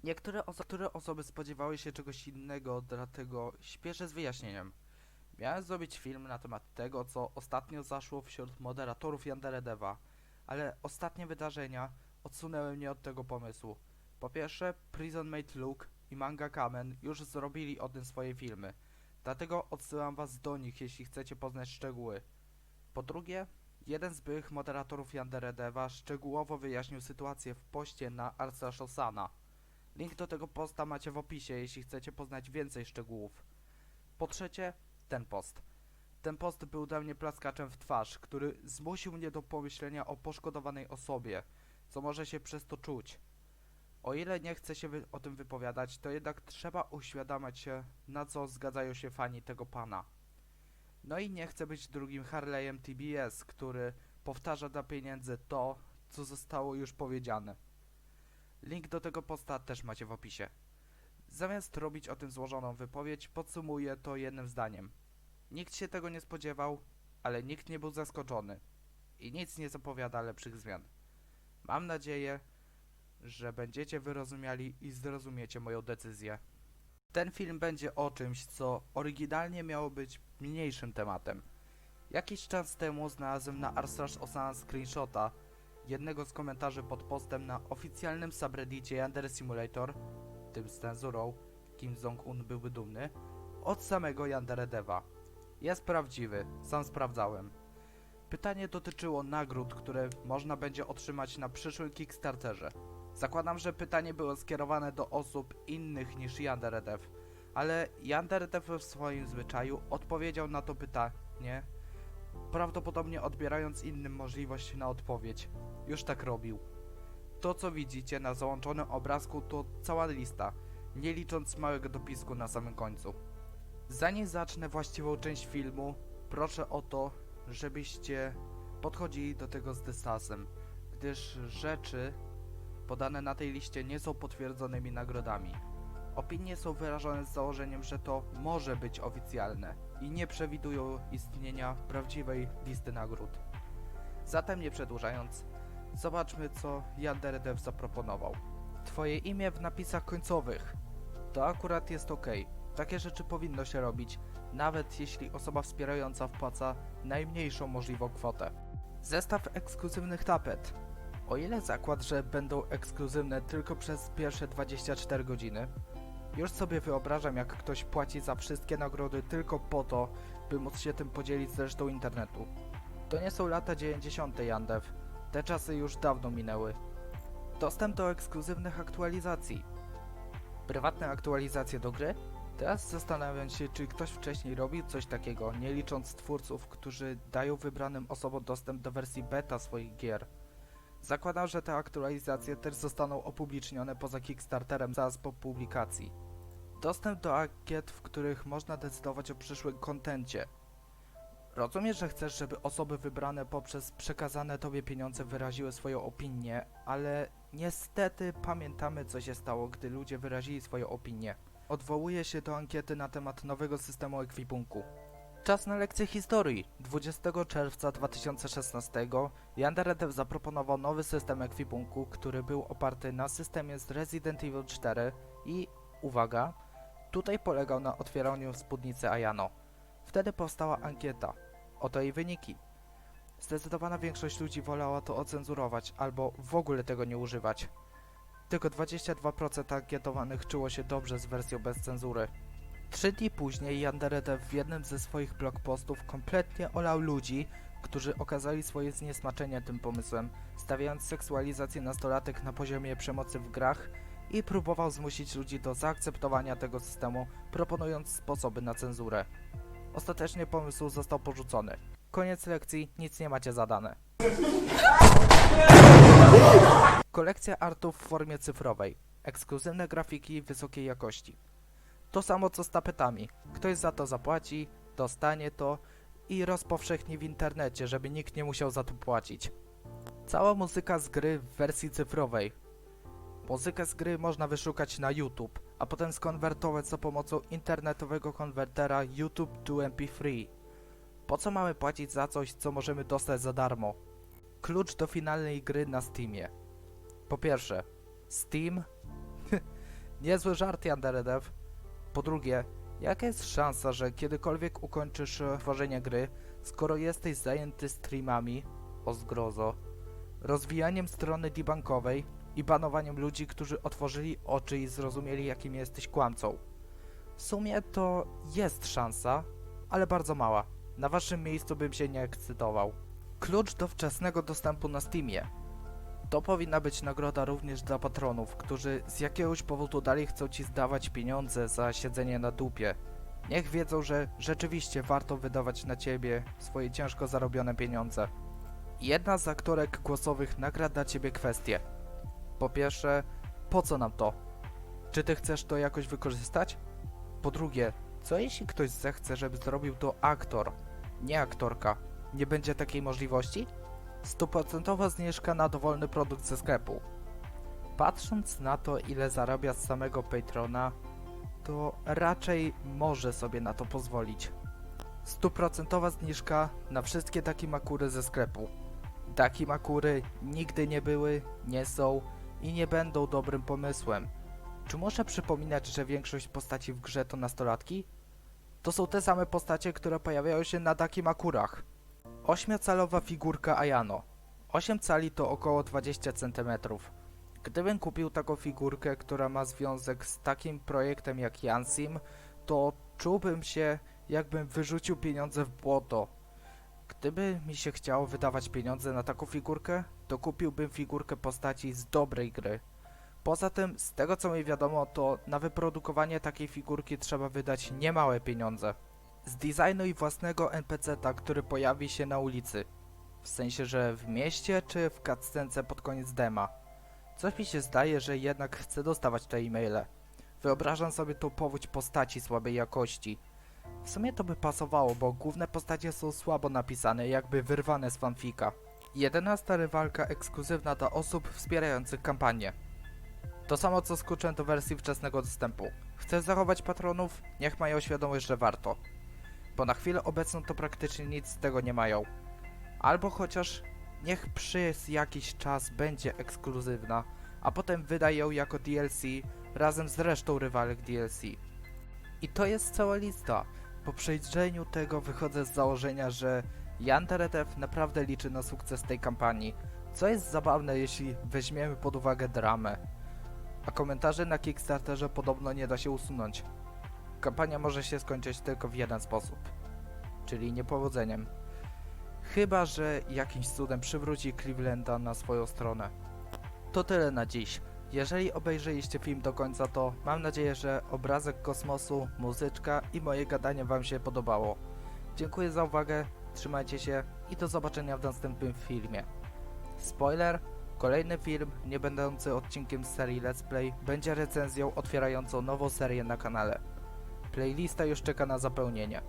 Niektóre osoby spodziewały się czegoś innego, dlatego śpieszę z wyjaśnieniem. Miałem zrobić film na temat tego, co ostatnio zaszło wśród moderatorów Yandere Deva, ale ostatnie wydarzenia odsunęły mnie od tego pomysłu. Po pierwsze, Prison Mate Luke i Manga Kamen już zrobili o tym swoje filmy, dlatego odsyłam was do nich, jeśli chcecie poznać szczegóły. Po drugie, jeden z byłych moderatorów Yandere Deva szczegółowo wyjaśnił sytuację w poście na Arca Shosana. Link do tego posta macie w opisie, jeśli chcecie poznać więcej szczegółów. Po trzecie, ten post. Ten post był dla mnie plaskaczem w twarz, który zmusił mnie do pomyślenia o poszkodowanej osobie, co może się przez to czuć. O ile nie chcę się o tym wypowiadać, to jednak trzeba uświadamiać się, na co zgadzają się fani tego pana. No i nie chcę być drugim Harley'em TBS, który powtarza dla pieniędzy to, co zostało już powiedziane. Link do tego posta też macie w opisie. Zamiast robić o tym złożoną wypowiedź, podsumuję to jednym zdaniem. Nikt się tego nie spodziewał, ale nikt nie był zaskoczony. I nic nie zapowiada lepszych zmian. Mam nadzieję, że będziecie wyrozumiali i zrozumiecie moją decyzję. Ten film będzie o czymś, co oryginalnie miało być mniejszym tematem. Jakiś czas temu znalazłem na Arstrash Osan screenshota jednego z komentarzy pod postem na oficjalnym subreddicie Yandere Simulator, tym z cenzurą, Kim Jong-un byłby dumny, od samego Yandere Deva. Jest prawdziwy, sam sprawdzałem. Pytanie dotyczyło nagród, które można będzie otrzymać na przyszłym Kickstarterze. Zakładam, że pytanie było skierowane do osób innych niż Yandere Dev, ale Yandere Dev w swoim zwyczaju odpowiedział na to pytanie, prawdopodobnie odbierając innym możliwość na odpowiedź. Już tak robił. To, co widzicie na załączonym obrazku, to cała lista, nie licząc małego dopisku na samym końcu. Zanim zacznę właściwą część filmu, proszę o to, żebyście podchodzili do tego z dystansem, gdyż rzeczy podane na tej liście nie są potwierdzonymi nagrodami. Opinie są wyrażone z założeniem, że to może być oficjalne i nie przewidują istnienia prawdziwej listy nagród. Zatem nie przedłużając, zobaczmy, co Yandere Dev zaproponował. Twoje imię w napisach końcowych. To akurat jest ok. Takie rzeczy powinno się robić, nawet jeśli osoba wspierająca wpłaca najmniejszą możliwą kwotę. Zestaw ekskluzywnych tapet. O ile zakład, że będą ekskluzywne tylko przez pierwsze 24 godziny, już sobie wyobrażam, jak ktoś płaci za wszystkie nagrody tylko po to, by móc się tym podzielić z resztą internetu. To nie są lata 90. Yandev. Te czasy już dawno minęły. Dostęp do ekskluzywnych aktualizacji. Prywatne aktualizacje do gry? Teraz zastanawiam się, czy ktoś wcześniej robił coś takiego, nie licząc twórców, którzy dają wybranym osobom dostęp do wersji beta swoich gier. Zakładam, że te aktualizacje też zostaną opublicznione poza Kickstarterem zaraz po publikacji. Dostęp do ankiet, w których można decydować o przyszłym kontencie. Rozumiem, że chcesz, żeby osoby wybrane poprzez przekazane tobie pieniądze wyraziły swoją opinię, ale niestety pamiętamy, co się stało, gdy ludzie wyrazili swoją opinię. Odwołuję się do ankiety na temat nowego systemu ekwipunku. Czas na lekcję historii. 20 czerwca 2016 Yandere Dev zaproponował nowy system ekwipunku, który był oparty na systemie z Resident Evil 4 i, uwaga, tutaj polegał na otwieraniu spódnicy Ayano. Wtedy powstała ankieta. Oto jej wyniki. Zdecydowana większość ludzi wolała to ocenzurować albo w ogóle tego nie używać. Tylko 22% ankietowanych czuło się dobrze z wersją bez cenzury. 3 dni później Yandere Dev w jednym ze swoich blogpostów kompletnie olał ludzi, którzy okazali swoje zniesmaczenie tym pomysłem, stawiając seksualizację nastolatek na poziomie przemocy w grach i próbował zmusić ludzi do zaakceptowania tego systemu, proponując sposoby na cenzurę. Ostatecznie pomysł został porzucony. Koniec lekcji, nic nie macie zadane. Kolekcja artów w formie cyfrowej. Ekskluzywne grafiki wysokiej jakości. To samo co z tapetami. Ktoś za to zapłaci, dostanie to i rozpowszechni w internecie, żeby nikt nie musiał za to płacić. Cała muzyka z gry w wersji cyfrowej. Muzykę z gry można wyszukać na YouTube, a potem skonwertować za pomocą internetowego konwertera YouTube to MP3. Po co mamy płacić za coś, co możemy dostać za darmo? Klucz do finalnej gry na Steamie. Po pierwsze, Steam Niezły żart, Yandere Dev. Po drugie, jaka jest szansa, że kiedykolwiek ukończysz tworzenie gry, skoro jesteś zajęty streamami, o zgrozo, rozwijaniem strony debunkowej i banowaniem ludzi, którzy otworzyli oczy i zrozumieli, jakim jesteś kłamcą? W sumie to jest szansa, ale bardzo mała. Na waszym miejscu bym się nie ekscytował. Klucz do wczesnego dostępu na Steamie. To powinna być nagroda również dla patronów, którzy z jakiegoś powodu dalej chcą ci zdawać pieniądze za siedzenie na dupie. Niech wiedzą, że rzeczywiście warto wydawać na ciebie swoje ciężko zarobione pieniądze. Jedna z aktorek głosowych nagra dla ciebie kwestię. Po pierwsze, po co nam to? Czy ty chcesz to jakoś wykorzystać? Po drugie, co jeśli ktoś zechce, żeby zrobił to aktor, nie aktorka? Nie będzie takiej możliwości? 100% zniżka na dowolny produkt ze sklepu. Patrząc na to, ile zarabia z samego Patrona, to raczej może sobie na to pozwolić. 100% zniżka na wszystkie Dakimakury ze sklepu. Dakimakury nigdy nie były, nie są i nie będą dobrym pomysłem. Czy muszę przypominać, że większość postaci w grze to nastolatki? To są te same postacie, które pojawiają się na Dakimakurach. 8-calowa figurka Ayano. 8 cali to około 20 cm. Gdybym kupił taką figurkę, która ma związek z takim projektem jak Yansim, to czułbym się, jakbym wyrzucił pieniądze w błoto. Gdyby mi się chciało wydawać pieniądze na taką figurkę, to kupiłbym figurkę postaci z dobrej gry. Poza tym, z tego co mi wiadomo, to na wyprodukowanie takiej figurki trzeba wydać niemałe pieniądze. Zdesignuj własnego NPC-ta, który pojawi się na ulicy. W sensie, że w mieście czy w cutscence pod koniec dema. Coś mi się zdaje, że jednak chcę dostawać te e-maile. Wyobrażam sobie tu powódź postaci słabej jakości. W sumie to by pasowało, bo główne postacie są słabo napisane, jakby wyrwane z fanfika. 11 rywalka ekskluzywna dla osób wspierających kampanię. To samo co z kluczem do wersji wczesnego dostępu. Chcesz zachować patronów? Niech mają świadomość, że warto. Bo na chwilę obecną to praktycznie nic z tego nie mają. Albo chociaż niech przez jakiś czas będzie ekskluzywna, a potem wydaj ją jako DLC razem z resztą rywalek DLC. I to jest cała lista. Po przejrzeniu tego wychodzę z założenia, że Yandere Dev naprawdę liczy na sukces tej kampanii, co jest zabawne, jeśli weźmiemy pod uwagę dramę. A komentarze na Kickstarterze podobno nie da się usunąć. Kampania może się skończyć tylko w jeden sposób, czyli niepowodzeniem. Chyba że jakimś cudem przywróci Clevelanda na swoją stronę. To tyle na dziś. Jeżeli obejrzeliście film do końca, to mam nadzieję, że obrazek kosmosu, muzyczka i moje gadanie wam się podobało. Dziękuję za uwagę, trzymajcie się i do zobaczenia w następnym filmie. Spoiler! Kolejny film, nie będący odcinkiem z serii Let's Play, będzie recenzją otwierającą nową serię na kanale. Playlista już czeka na zapełnienie.